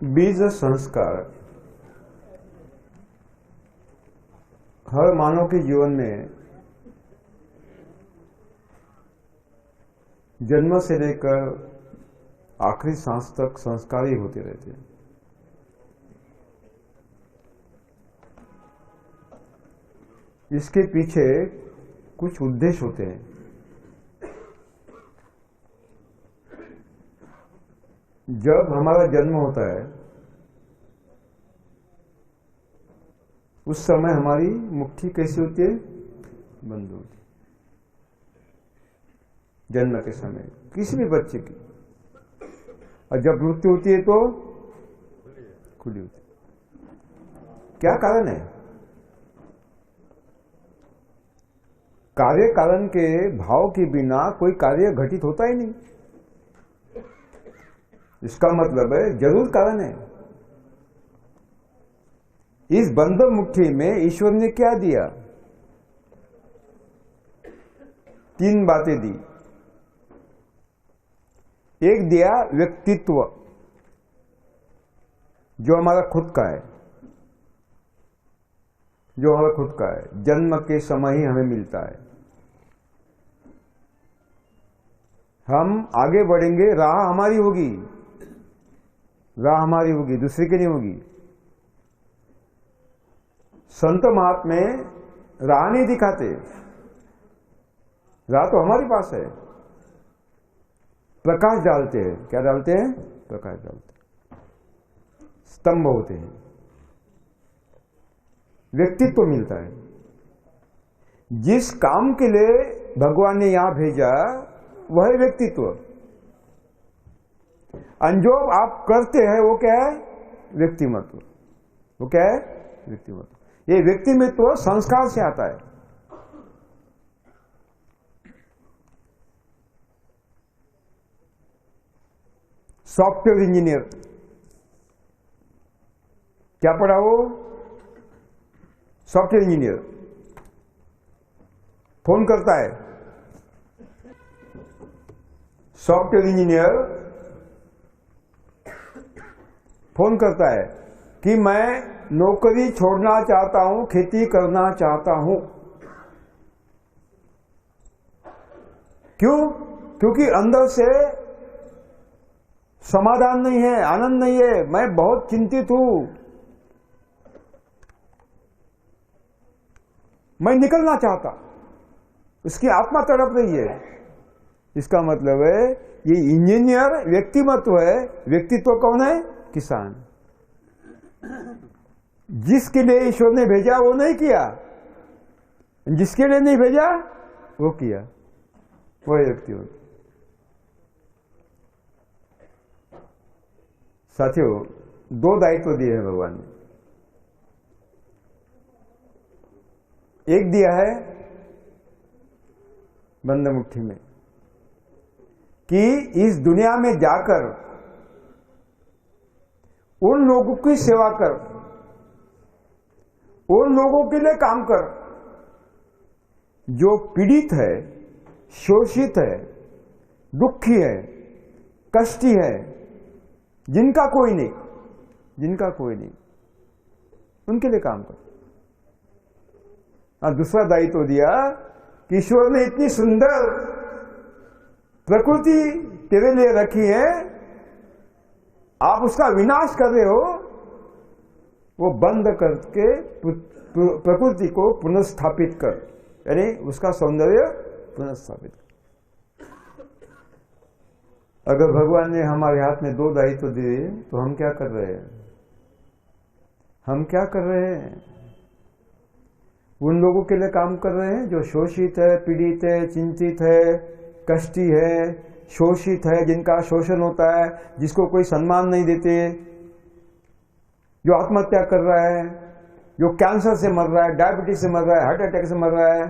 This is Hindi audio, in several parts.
बीज संस्कार हर मानव के जीवन में जन्म से लेकर आखिरी सांस तक संस्कार ही होते रहते हैं। इसके पीछे कुछ उद्देश्य होते हैं। जब हमारा जन्म होता है उस समय हमारी मुट्ठी कैसी होती है? बंद होती है। जन्म के समय किसी भी बच्चे की, और जब मृत्यु होती है तो खुली होती है। क्या कारण है? कार्य कारण के भाव के बिना कोई कार्य घटित होता ही नहीं। इसका मतलब है जरूर कारण है। इस बंद मुट्ठी में ईश्वर ने क्या दिया? 3 बातें दी। एक दिया व्यक्तित्व, जो हमारा खुद का है, जो हमारा खुद का है, जन्म के समय ही हमें मिलता है। हम आगे बढ़ेंगे, राह हमारी होगी, राह हमारी होगी, दूसरे की नहीं होगी। संत महात्मा राह नहीं दिखाते, राह तो हमारे पास है। प्रकाश डालते हैं। क्या डालते हैं? प्रकाश डालते हैं। स्तंभ होते हैं। व्यक्तित्व मिलता है। जिस काम के लिए भगवान ने यहां भेजा वह व्यक्तित्व। और जो आप करते हैं वो क्या है? व्यक्तिमत्व। वो क्या है? व्यक्तिमत्व। ये व्यक्तिमत्व संस्कार से आता है। सॉफ्टवेयर इंजीनियर क्या पढ़ा वो? सॉफ्टवेयर इंजीनियर फोन करता है। सॉफ्टवेयर इंजीनियर फोन करता है कि मैं नौकरी छोड़ना चाहता हूं, खेती करना चाहता हूं। क्यों? क्योंकि अंदर से समाधान नहीं है, आनंद नहीं है, मैं बहुत चिंतित हूं, मैं निकलना चाहता। उसकी आत्मा तड़प रही है। इसका मतलब है ये इंजीनियर व्यक्तिमत्व है। व्यक्तित्व कौन है? किसान। जिसके लिए ईश्वर ने भेजा वो नहीं किया, जिसके लिए नहीं भेजा वो किया। वो व्यक्तित्व। साथियों, 2 दायित्व दिए हैं भगवान ने। एक दिया है बंद मुट्ठी में कि इस दुनिया में जाकर उन लोगों की सेवा कर, उन लोगों के लिए काम कर जो पीड़ित है, शोषित है, दुखी है, कष्टी है, जिनका कोई नहीं, जिनका कोई नहीं, उनके लिए काम कर। और दूसरा दायित्व दिया कि ईश्वर ने इतनी सुंदर प्रकृति तेरे लिए रखी है, आप उसका विनाश कर रहे हो, वो बंद करके प्रकृति को पुनर्स्थापित कर, यानी उसका सौंदर्य पुनर्स्थापित कर। अगर भगवान ने हमारे हाथ में 2 दायित्व दिए तो हम क्या कर रहे हैं? हम क्या कर रहे हैं? उन लोगों के लिए काम कर रहे हैं जो शोषित है, पीड़ित है, चिंतित है, कष्टी है, शोषित है, जिनका शोषण होता है, जिसको कोई सम्मान नहीं देते, जो आत्महत्या कर रहा है, जो कैंसर से मर रहा है, डायबिटीज से मर रहा है, हार्ट अटैक से मर रहा है,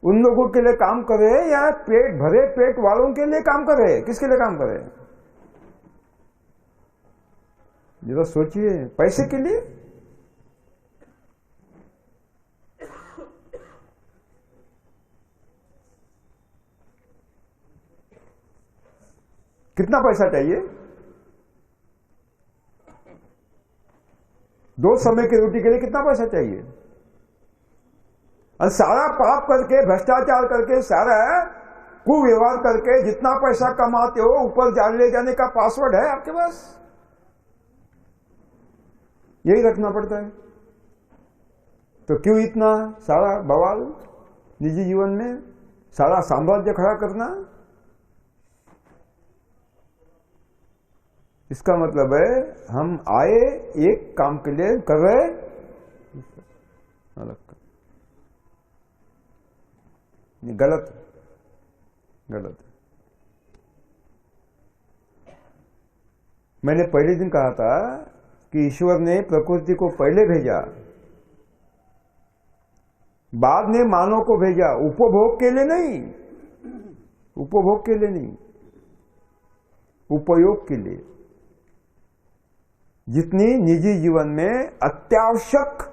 उन लोगों के लिए काम करे या पेट भरे पेट वालों के लिए काम करे? किसके लिए काम करे? जरा सोचिए। पैसे के लिए? कितना पैसा चाहिए? 2 समय की रोटी के लिए कितना पैसा चाहिए? और सारा पाप करके, भ्रष्टाचार करके, सारा कुव्यवहार करके जितना पैसा कमाते हो, ऊपर ले जाने का पासवर्ड है आपके पास? यही रखना पड़ता है। तो क्यों इतना सारा बवाल निजी जीवन में, सारा साम्राज्य खड़ा करना? इसका मतलब है हम आए एक काम के लिए, कर रहे अलग काम। ये गलत गलत। मैंने पहले दिन कहा था कि ईश्वर ने प्रकृति को पहले भेजा, बाद में मानव को भेजा। उपभोग के लिए नहीं, उपभोग के लिए नहीं, उपयोग के लिए। जितनी निजी जीवन में अत्यावश्यक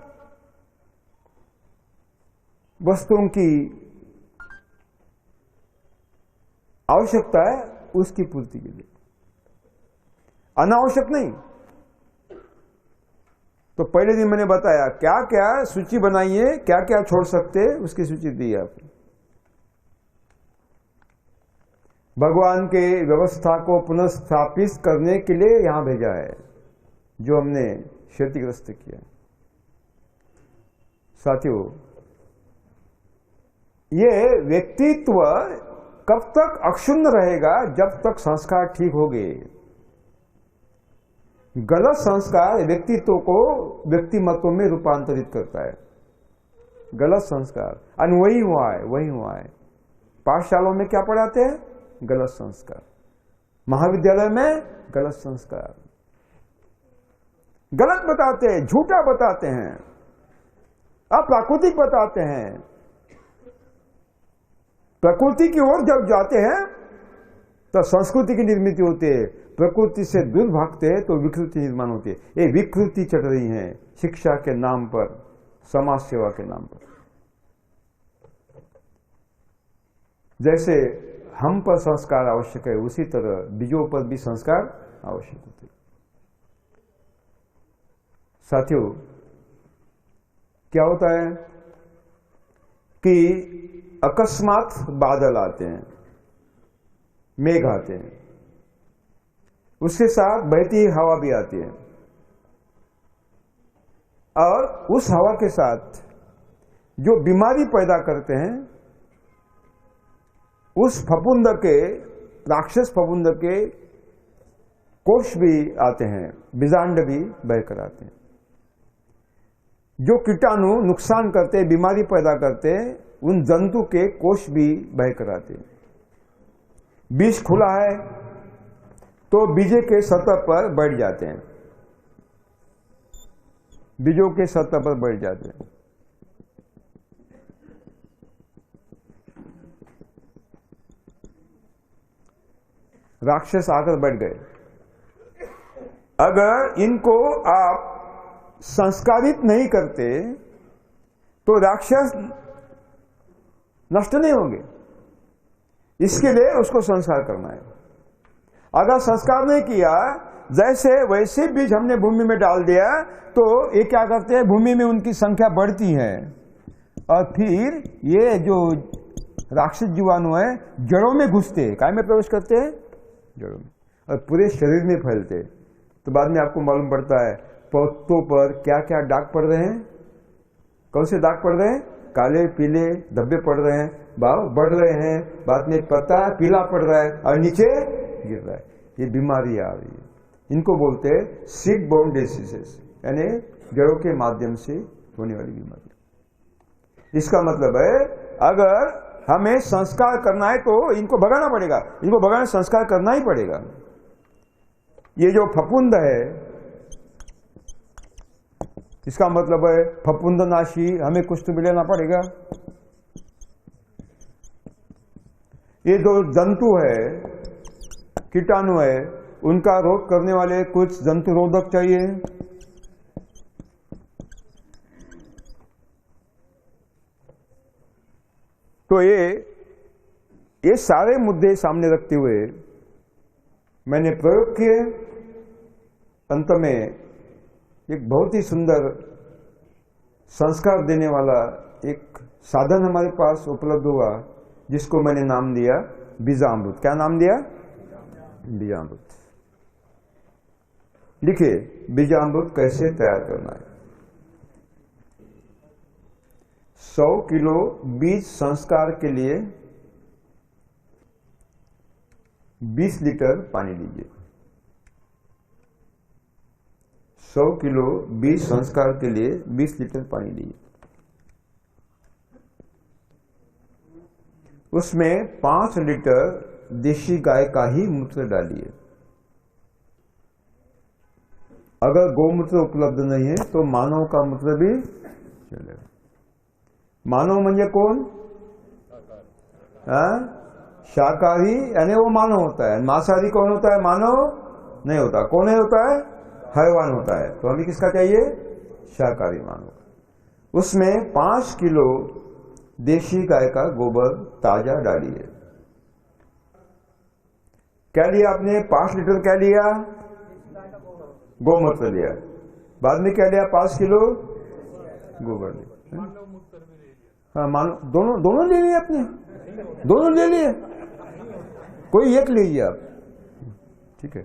वस्तुओं की आवश्यकता है, उसकी पूर्ति के लिए, अनावश्यक नहीं। तो पहले दिन मैंने बताया क्या क्या सूची बनाइए, क्या क्या छोड़ सकते, उसकी सूची दी आपको। भगवान के व्यवस्था को पुनर्स्थापित करने के लिए यहां भेजा है, जो हमने क्षतिग्रस्त किया। साथियों, ये व्यक्तित्व कब तक अक्षुण्ण रहेगा? जब तक संस्कार ठीक हो गए। गलत संस्कार व्यक्तित्व को व्यक्तिमत्व में रूपांतरित करता है। गलत संस्कार, और वही हुआ है, वही हुआ है। पाठशालाओं में क्या पढ़ाते हैं? गलत संस्कार। महाविद्यालय में गलत संस्कार, गलत बताते हैं, झूठा बताते हैं, अप्राकृतिक बताते हैं। प्रकृति की ओर जब जाते हैं तो संस्कृति की निर्मित होती है, प्रकृति से दूर भागते हैं तो विकृति निर्माण होती है। ये विकृति चढ़ रही है शिक्षा के नाम पर, समाज सेवा के नाम पर। जैसे हम पर संस्कार आवश्यक है, उसी तरह बीजों पर भी संस्कार आवश्यक होते हैं। साथियों, क्या होता है कि अकस्मात बादल आते हैं, मेघ आते हैं, उसके साथ बहती हवा भी आती है, और उस हवा के साथ जो बीमारी पैदा करते हैं, उस फफूंद के, राक्षस फफूंद के कोष भी आते हैं, बीजांड भी बहकर आते हैं। जो कीटाणु नुकसान करते, बीमारी पैदा करते, उन जंतु के कोष भी बहकर आते हैं। बीज खुला है तो बीजे के सतह पर बढ़ जाते हैं, बीजों के सतह पर बढ़ जाते हैं। राक्षस आकर बैठ गए। अगर इनको आप संस्कारित नहीं करते तो राक्षस नष्ट नहीं होंगे। इसके लिए उसको संस्कार करना है। अगर संस्कार नहीं किया, जैसे वैसे बीज हमने भूमि में डाल दिया, तो ये क्या करते हैं, भूमि में उनकी संख्या बढ़ती है, और फिर ये जो राक्षस जीवाणु है जड़ों में घुसते, काय में प्रवेश करते हैं, जड़ों में, और पूरे शरीर में फैलते। तो बाद में आपको मालूम पड़ता है पत्तों पर क्या क्या दाग पड़ रहे हैं। कौन से दाग पड़ रहे हैं? काले पीले धब्बे पड़ रहे हैं, भाव बढ़ रहे हैं, बाद में पत्ता पीला पड़ रहा है और नीचे गिर रहा है। ये बीमारी आ रही है, इनको बोलते हैं सीड बोर्न डिसीजेस, यानी जड़ों के माध्यम से होने वाली बीमारी। इसका मतलब है अगर हमें संस्कार करना है तो इनको भगाना पड़ेगा, इनको भगाना संस्कार करना ही पड़ेगा। ये जो फफूंद है, इसका मतलब है फफूंदनाशी, हमें कुछ तो मिलाना पड़ेगा। ये जो जंतु है, कीटाणु है, उनका रोग करने वाले कुछ जंतु रोधक चाहिए। तो ये सारे मुद्दे सामने रखते हुए मैंने प्रयोग किए। अंत में एक बहुत ही सुंदर संस्कार देने वाला एक साधन हमारे पास उपलब्ध हुआ, जिसको मैंने नाम दिया बीजामृत। क्या नाम दिया? बीजामृत। लिखिए, बीजामृत कैसे तैयार करना है। 100 किलो बीज संस्कार के लिए 20 लीटर पानी लीजिए। 100 किलो बीज संस्कार के लिए 20 लीटर पानी लीजिए। उसमें 5 लीटर देशी गाय का ही मूत्र डालिए। अगर गौमूत्र उपलब्ध नहीं है तो मानव का मूत्र भी चलेगा। मानव म्हणजे कोण? शाकाहारी, यानी वो मानव होता है। मांसाहारी कौन होता है? मानव नहीं होता। कौन नहीं होता है? हैवान होता है। तो हमें किसका चाहिए? शाकाहारी मानव। उसमें 5 किलो देशी गाय का गोबर ताजा डालिए। क्या लिया आपने? 5 लीटर क्या लिया? गोमूत्र लिया। बाद में क्या लिया? 5 किलो गोबर लिया। हाँ, मानो दोनों ले लिए आपने? दोनों ले लिए? कोई एक लीजिए आप, ठीक है।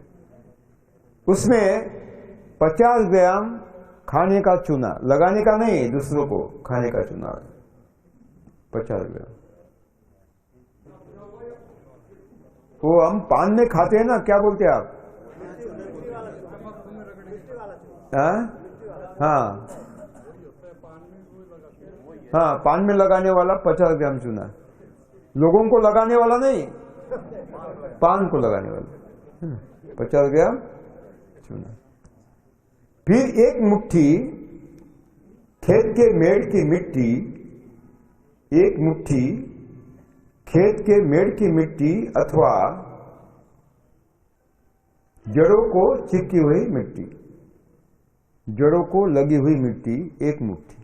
उसमें 50 ग्राम खाने का चूना, लगाने का नहीं, दूसरों को खाने का चूना 50 ग्राम। वो हम पान में खाते हैं ना, क्या बोलते हैं आप? हाँ, पान में लगाने वाला 50 ग्राम चूना। लोगों को लगाने वाला नहीं, पान को लगाने वाला 50 ग्राम चूना। फिर 1 मुट्ठी खेत के मेड़ की मिट्टी, 1 मुट्ठी खेत के मेड़ की मिट्टी अथवा जड़ों को चिपकी हुई मिट्टी, जड़ों को लगी हुई मिट्टी 1 मुट्ठी।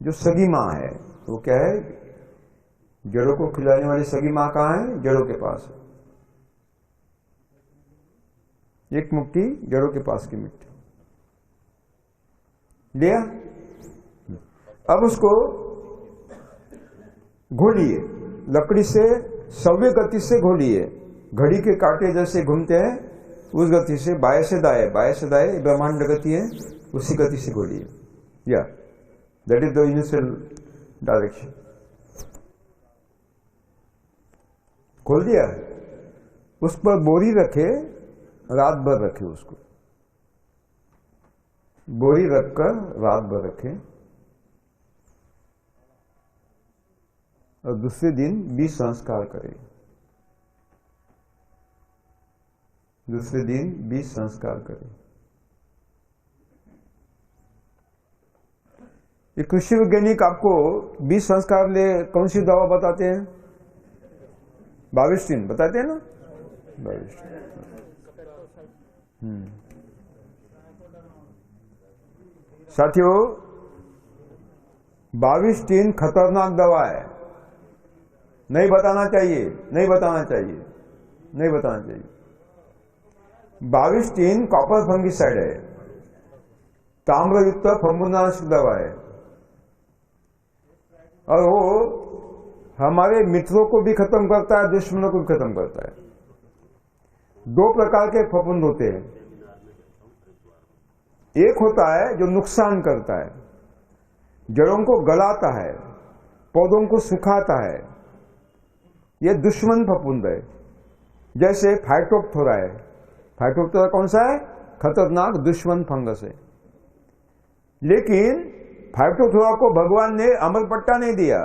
जो सगी माँ है, तो क्या है? जड़ों को खिलाने वाली सगी माँ कहाँ है? जड़ों के पास है। 1 मुट्ठी जड़ों के पास की मिट्टी लिया। अब उसको घोलिए, लकड़ी से सव्य गति से घोलिए। घड़ी के कांटे जैसे घूमते हैं उस गति से, बाएं से दाएं, बाएं से दाएं ब्रह्मांड गति है, उसी गति से घोलिए। या that is the initial direction. खोल दिया। उस पर बोरी रखे, रात भर रखे उसको। बोरी रखकर रात भर रखे और दूसरे दिन बीज संस्कार करें। दूसरे दिन बीज संस्कार करें। ये कृषि वैज्ञानिक आपको बीज संस्कार ले कौन सी दवा बताते हैं? बाविस्टिन बताते हैं ना, बाविस्टिन। साथियों, बाविस्टिन खतरनाक दवा है, नहीं बताना चाहिए, नहीं बताना चाहिए, नहीं बताना चाहिए। बाविस्टिन कॉपर फंगिसाइड है, ताम्रयुक्त फंगुनाशक दवा है, और वो हमारे मित्रों को भी खत्म करता है, दुश्मनों को भी खत्म करता है। 2 प्रकार के फफूंद होते हैं। एक होता है जो नुकसान करता है, जड़ों को गलाता है, पौधों को सुखाता है, यह दुश्मन फफूंद है। जैसे फाइटोप्थोरा है। फाइटोप्थोरा कौन सा है? खतरनाक दुश्मन फंगस है। लेकिन फाइटोप्थोरा को भगवान ने अमरपट्टा नहीं दिया।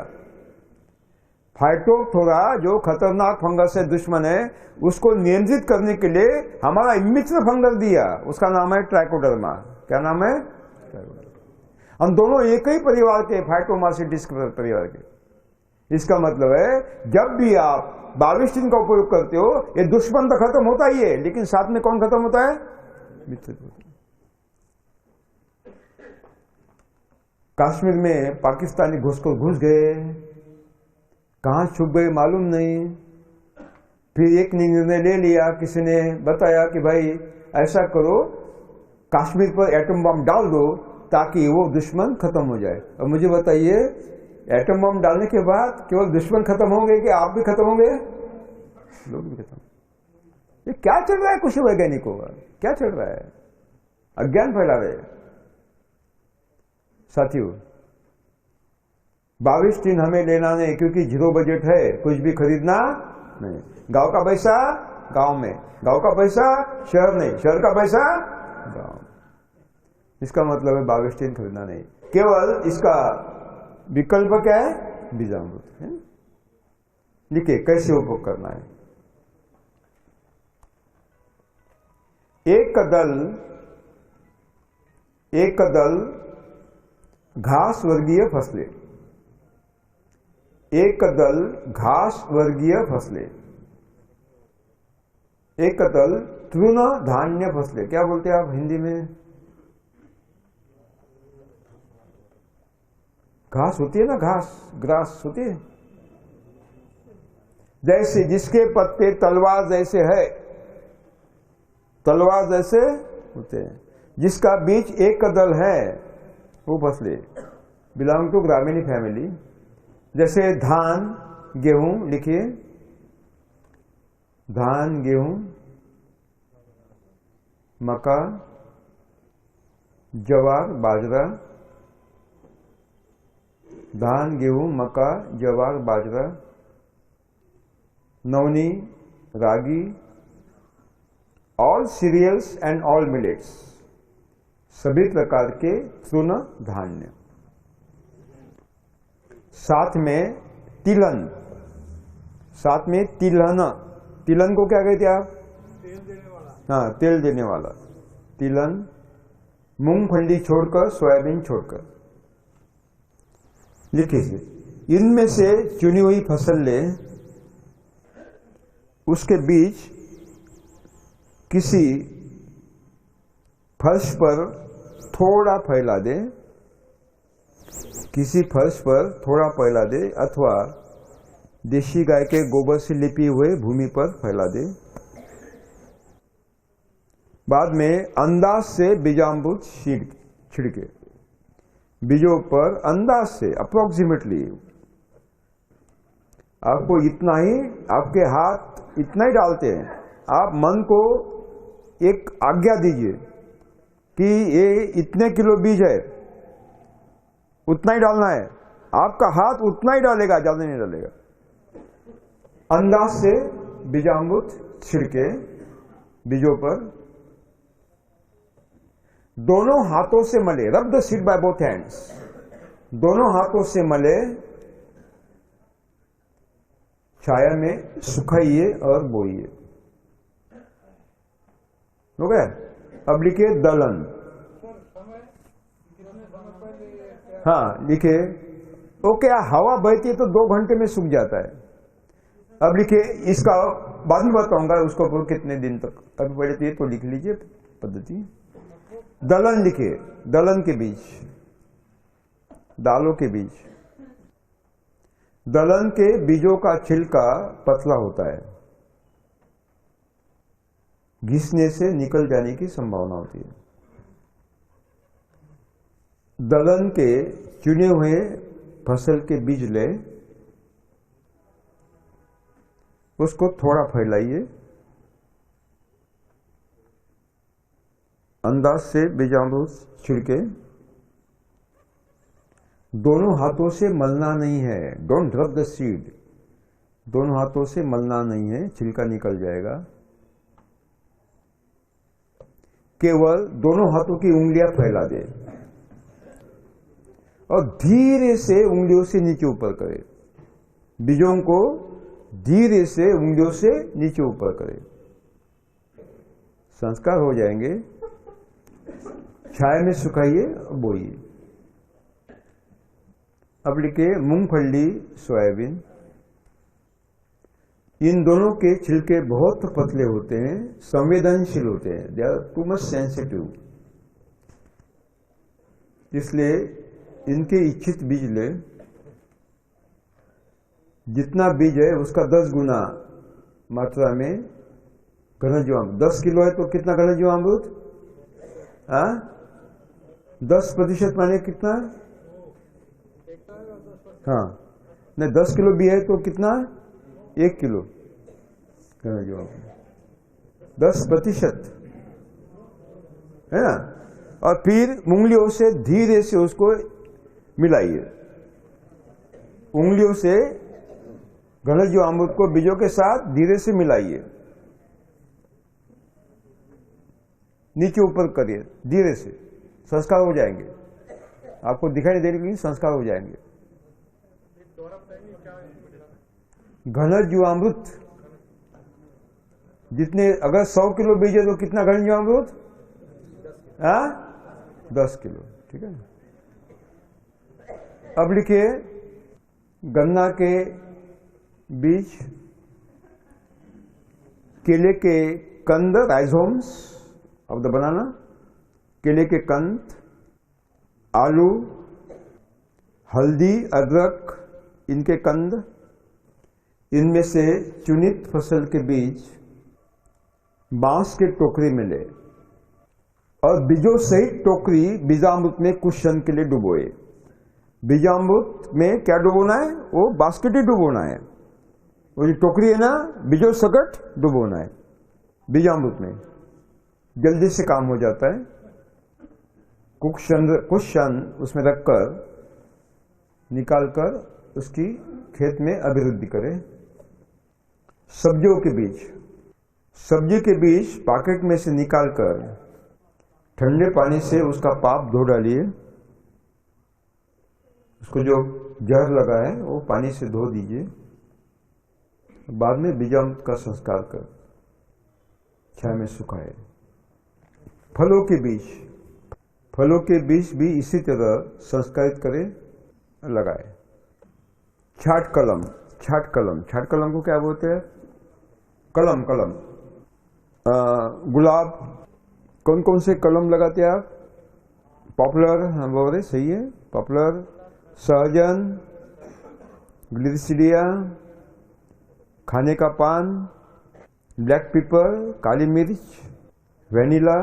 फाइटोप्थोरा जो खतरनाक फंगस है, दुश्मन है, उसको नियंत्रित करने के लिए हमारा मित्र फंगस दिया, उसका नाम है ट्राइकोडर्मा। क्या नाम है? ट्राइकोडर्मा। हम दोनों एक ही परिवार के, फाइटोमार्सिडिस परिवार के। इसका मतलब है जब भी आप 22 दिन का उपयोग करते हो, ये दुश्मन तो खत्म होता ही है, लेकिन साथ में कौन खत्म होता है? मित्र होता है। कश्मीर में पाकिस्तानी घुस गए, कहां छुप गए मालूम नहीं। फिर एक निर्णय ले लिया, किसी ने बताया कि भाई ऐसा करो, कश्मीर पर एटम बम डाल दो ताकि वो दुश्मन खत्म हो जाए। और मुझे बताइए, एटम बम डालने के बाद केवल दुश्मन खत्म होंगे कि आप भी खत्म होंगे? लोग भी खत्म। ये क्या चल रहा है कुछ वैज्ञानिकों का? क्या चल रहा है? अज्ञान फैला रहे साथियों। 22 दिन हमें लेना नहीं, क्योंकि 0 बजट है, कुछ भी खरीदना नहीं। गांव का पैसा गांव में, गांव का पैसा शहर नहीं, शहर का पैसा गांव। इसका मतलब है 22 दिन खरीदना नहीं। केवल इसका विकल्प क्या है? बीजामृत है। लिखिए कैसे उपभोग करना है। एक दल घास वर्गीय फसलें, एक दल घास वर्गीय फसलें, एक दल तृण धान्य फसलें। क्या बोलते हैं आप हिंदी में? घास होती है ना, ग्रास होती है। जैसे जिसके पत्ते तलवार जैसे है, तलवार जैसे होते हैं, जिसका बीज एक दल है, वो फसलें बिलोंग टू ग्रामीण फैमिली। जैसे धान गेहूं, लिखिए धान गेहूं, मक्का, जवार बाजरा, धान गेहूं मक्का जवार बाजरा, नवनी रागी, all cereals and all millets, सभी प्रकार के तृण धान्य। साथ में तिलन, साथ में तिलहन, तिलन को क्या कहते हैं आप? तेल देने वाला। हाँ, तेल देने वाला तिलन। मूंगफली छोड़कर, सोयाबीन छोड़कर। लिखिए, इनमें से चुनी हुई फसल ले, उसके बीज किसी फर्श पर थोड़ा फैला दे, किसी फर्श पर थोड़ा फैला दे, अथवा देशी गाय के गोबर से लिपी हुए भूमि पर फैला दे। बाद में अंदाज से बीजामृत छिड़के, बीजों पर अंदाज से, अप्रोक्सीमेटली। आपको इतना ही, आपके हाथ इतना ही डालते हैं। आप मन को एक आज्ञा दीजिए कि ये इतने किलो बीज है, उतना ही डालना है। आपका हाथ उतना ही डालेगा, ज्यादा नहीं डालेगा। अंदाज से बीजामृत छिड़के बीजों पर, दोनों हाथों से मले, रब the seed by both hands, दोनों हाथों से मले, छाया में सुखाइए और बोइए। हो गया? अब लिखिए दलहन। हाँ लिखिए, ओके, हवा बहती है तो 2 घंटे में सूख जाता है। अब लिखिए, इसका बाद में बताऊंगा उसको कितने दिन तक, अभी पहले तो लिख लीजिए पद्धति। दलहन लिखिए, दलहन के बीज, दालों के बीज। दलहन के बीजों का छिलका पतला होता है, घिसने से निकल जाने की संभावना होती है। दलहन के चुने हुए फसल के बीज ले, उसको थोड़ा फैलाइए, अंदाज से बीजामृत छिड़के, दोनों हाथों से मलना नहीं है। डोंट रब द सीड, दोनों हाथों से मलना नहीं है, छिलका निकल जाएगा। केवल दोनों हाथों की उंगलियां फैला दे और धीरे से उंगलियों से नीचे ऊपर करे, बीजों को धीरे से उंगलियों से नीचे ऊपर करे। संस्कार हो जाएंगे। छाया में सुखाइए, बोइए। अब लिखिए मूंगफली, सोयाबीन, इन दोनों के छिलके बहुत पतले होते हैं, संवेदनशील होते हैं, they are too much sensitive, इसलिए इनके इच्छित बीज ले, जितना बीज है उसका 10 गुना मात्रा में घनजीवामृत। 10 किलो है तो कितना घनजीवामृत? 10% माने कितना? हाँ, नहीं 10 किलो भी है तो कितना? 1 किलो घनजीवामृत, 10% है ना। और फिर उंगलियों से धीरे से उसको मिलाइए, उंगलियों से घनजीवामृत को बीजों के साथ धीरे से मिलाइए, नीचे ऊपर करिए धीरे से, संस्कार हो जाएंगे, आपको दिखाई नहीं देगा लेकिन संस्कार हो जाएंगे। घनजीवामृत जितने, अगर 100 किलो बीज है तो कितना घनजीवामृत? 10 किलो, ठीक है। अब लिखिए गन्ना के बीज, केले के कंद, राइजोम्स ऑफ द बनाना, केले के कंद, आलू, हल्दी, अदरक, इनके कंद, इनमें से चुनित फसल के बीज बांस के टोकरी में ले और बीजों सहित टोकरी बीजामृत में कुछ क्षण के लिए डुबोए। बीजामृत में क्या डुबोना है? वो बास्केट ही डुबोना है, वो जो टोकरी है ना, बीजों सकट डुबोना है बीजामृत में, जल्दी से काम हो जाता है। कुछ क्षण उसमें रखकर निकालकर उसकी खेत में अभिवृद्धि करें। सब्जियों के बीज, सब्जी के बीज पैकेट में से निकालकर ठंडे पानी से उसका पाप धो डालिए, उसको जो जहर लगा है वो पानी से धो दीजिए, बाद में बीजामृत का संस्कार कर छाया में सुखाए। फलों के बीज, फलों के बीज भी इसी तरह संस्कारित करें, लगाए। छाट कलम, छाट कलम, छाट कलम को क्या बोलते हैं? कलम, कलम। गुलाब, कौन कौन से कलम लगाते हैं आप? पॉपुलर, हम बोल रहे सही है, पॉपुलर, सहजन, ग्लिसिडिया, खाने का पान, ब्लैक पेपर, काली मिर्च, वेनिला,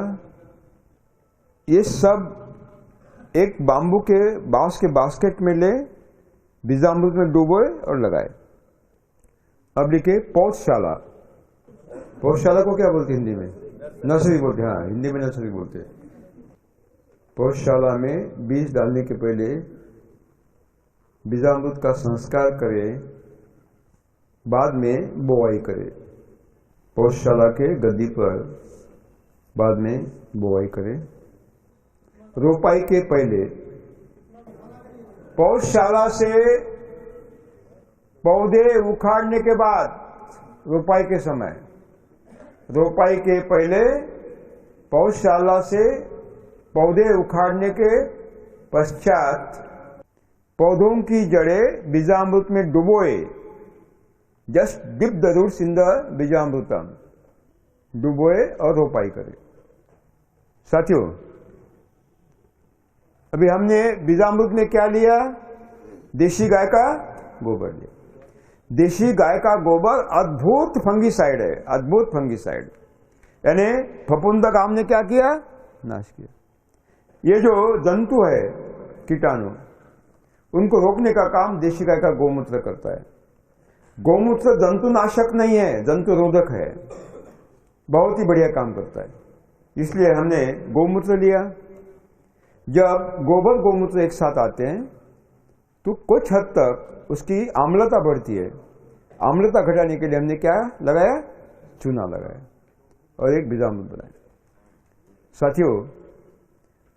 ये सब एक बांबू के बांस के बास्केट में ले, बीजामृत में डुबोए और लगाए। अब लिखे पौधशाला, पौधशाला को क्या बोलते हैं हिंदी में? नर्सरी बोलते हैं, हाँ हिंदी में नर्सरी बोलते हैं। पौधशाला में बीज डालने के पहले बीजामृत का संस्कार करें, बाद में बोआई करें। पौधशाला के गद्दी पर बाद में बोआई करें। रोपाई के पहले, पौधशाला से पौधे उखाड़ने के बाद, रोपाई के समय, रोपाई के पहले पौधशाला से पौधे उखाड़ने के पश्चात पौधों की जड़ें बीजामृत में डुबोए। Just dip the roots in the beejamrutham, डुबोए और रोपाई करें। साथियों, अभी हमने बीजामृत में क्या लिया? देशी गाय का गोबर लिया। देशी गाय का गोबर अद्भुत फंगीसाइड है, अद्भुत फंगीसाइड, यानी फफूंद का हमने क्या किया? नाश किया। ये जो जंतु है, कीटाणु, उनको रोकने का काम देशी गाय का गोमूत्र करता है। गोमूत्र जंतुनाशक नहीं है, जंतु रोधक है, बहुत ही बढ़िया काम करता है, इसलिए हमने गोमूत्र लिया। जब गोबर गोमूत्र एक साथ आते हैं तो कुछ हद तक उसकी आम्लता बढ़ती है। आम्लता घटाने के लिए हमने क्या लगाया? चूना लगाया और एक बीजामृत बनाया। साथियों,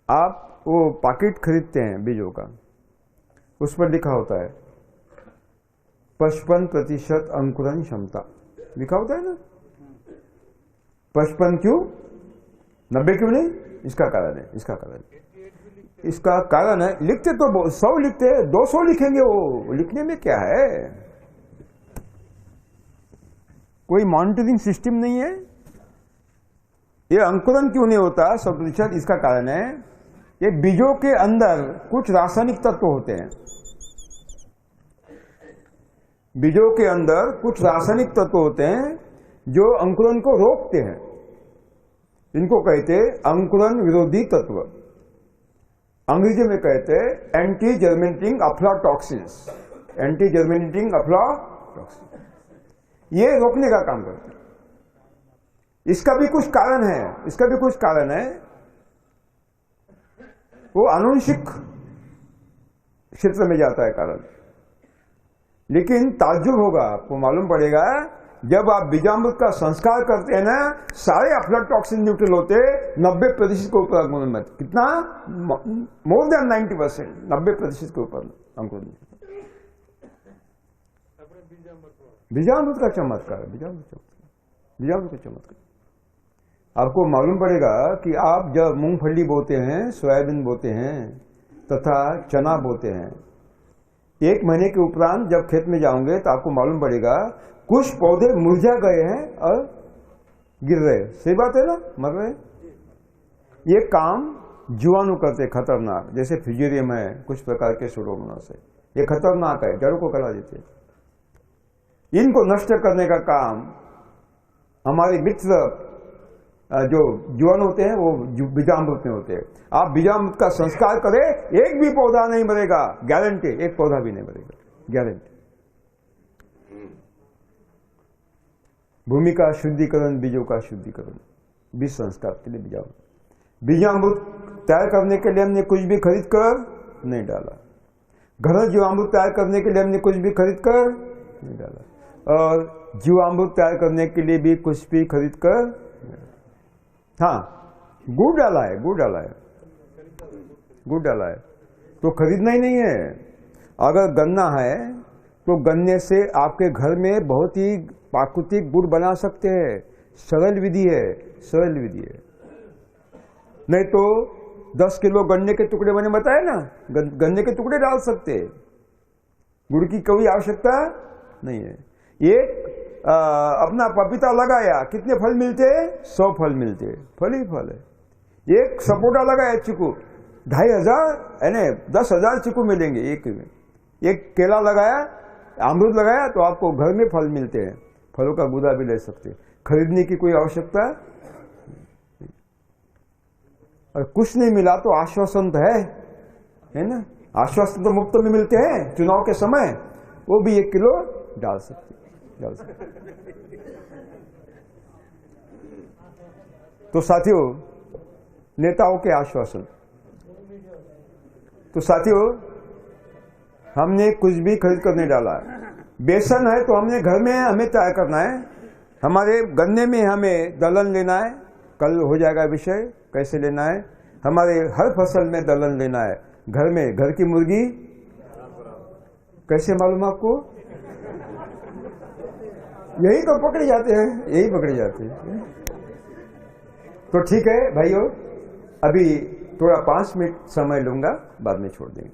आप वो पैकेट खरीदते हैं बीजों का, उस पर लिखा होता है 55% अंकुरण क्षमता, लिखा होता है ना। 55 क्यों? 90 क्यों नहीं? इसका कारण है, इसका कारण इसका कारण है, लिखते तो 100 लिखते, 200 लिखेंगे, वो लिखने में क्या है? कोई मॉनिटरिंग सिस्टम नहीं है। ये अंकुरन क्यों नहीं होता 100%? इसका कारण है ये बीजों के अंदर कुछ रासायनिक तत्व होते हैं। बीजों के अंदर कुछ रासायनिक तत्व होते हैं जो अंकुरन को रोकते हैं। इनको कहते हैं अंकुरन विरोधी तत्व, अंग्रेजी में कहते हैं anti germinating aflatoxins. Anti germinating aflatoxin ये रोकने का काम करते हैं। इसका भी कुछ कारण है, इसका भी कुछ कारण है। वो आनुवंशिक क्षेत्र में जाता है कारण। लेकिन ताज्जुब होगा, आपको मालूम पड़ेगा जब आप बीजामृत का संस्कार करते हैं ना, सारे अफ्लाटॉक्सिन न्यूट्रल होते 90% के ऊपर अंकुरन। कितना? मोर देन 90%, 90% के ऊपर अंकुरन। बीजामृत का चमत्कार, बीजामृत का चमत्कार। आपको मालूम पड़ेगा कि आप जब मूंगफली बोते हैं, सोयाबीन बोते हैं तथा चना बोते हैं, 1 महीने के उपरांत जब खेत में जाओगे तो आपको मालूम पड़ेगा कुछ पौधे मुरझा गए हैं और गिर रहे। सही बात है ना? मर रहे। ये काम जीवाणु करते खतरनाक, जैसे फ्यूजेरियम है, कुछ प्रकार के सुडोमोनास है, ये खतरनाक है, जड़ों को गला देते। इनको नष्ट करने का काम हमारे मित्र जो जीवाणु होते हैं वो बीजामृत में होते हैं। आप बीजामृत का संस्कार करें, एक भी पौधा नहीं मरेगा, गारंटी। एक पौधा भी नहीं मरेगा, गारंटी। भूमि का शुद्धिकरण, बीजों का शुद्धिकरण, बीज संस्कार के लिए बीजामृत तैयार करने के लिए हमने कुछ भी खरीद कर नहीं डाला। घन जीवामृत तैयार करने के लिए हमने कुछ भी खरीद कर नहीं डाला, और जीवामृत तैयार करने के लिए भी कुछ भी खरीद कर, हाँ, गुड़ डाला है, गुड़ डाला है, गुड़ डाला है, तो खरीदना ही नहीं है। अगर गन्ना है तो गन्ने से आपके घर में बहुत ही प्राकृतिक गुड़ बना सकते हैं। सरल विधि है, सरल विधि है। नहीं तो 10 किलो गन्ने के टुकड़े मैंने बताए ना, गन्ने के टुकड़े डाल सकते हैं, गुड़ की कोई आवश्यकता नहीं है। ये अपना पपीता लगाया, कितने फल मिलते? 100 फल मिलते, फल ही फल है। एक सपोटा लगाया चीकू, 2500 यानी 10,000 चीकू मिलेंगे एक में। एक केला लगाया, अमरूद लगाया, तो आपको घर में फल मिलते हैं। फलों का गुदा भी ले सकते हैं, खरीदने की कोई आवश्यकता। और कुछ नहीं मिला तो आश्वासन तो है ना? आश्वासन तो मुफ्त में मिलते हैं चुनाव के समय, वो भी 1 किलो डाल सकते। तो साथियों, नेताओं के आश्वासन, तो साथियों हमने कुछ भी खरीद कर नहीं डाला। बेसन है तो हमने घर में हमें तैयार करना है। हमारे गन्ने में हमें दलहन लेना है, कल हो जाएगा विषय कैसे लेना है। हमारे हर फसल में दलहन लेना है। घर में घर की मुर्गी कैसे मालूम आपको? यही तो पकड़े जाते हैं, यही पकड़े जाते हैं। तो ठीक है भाइयों, अभी थोड़ा 5 मिनट समय लूंगा, बाद में छोड़ देंगे।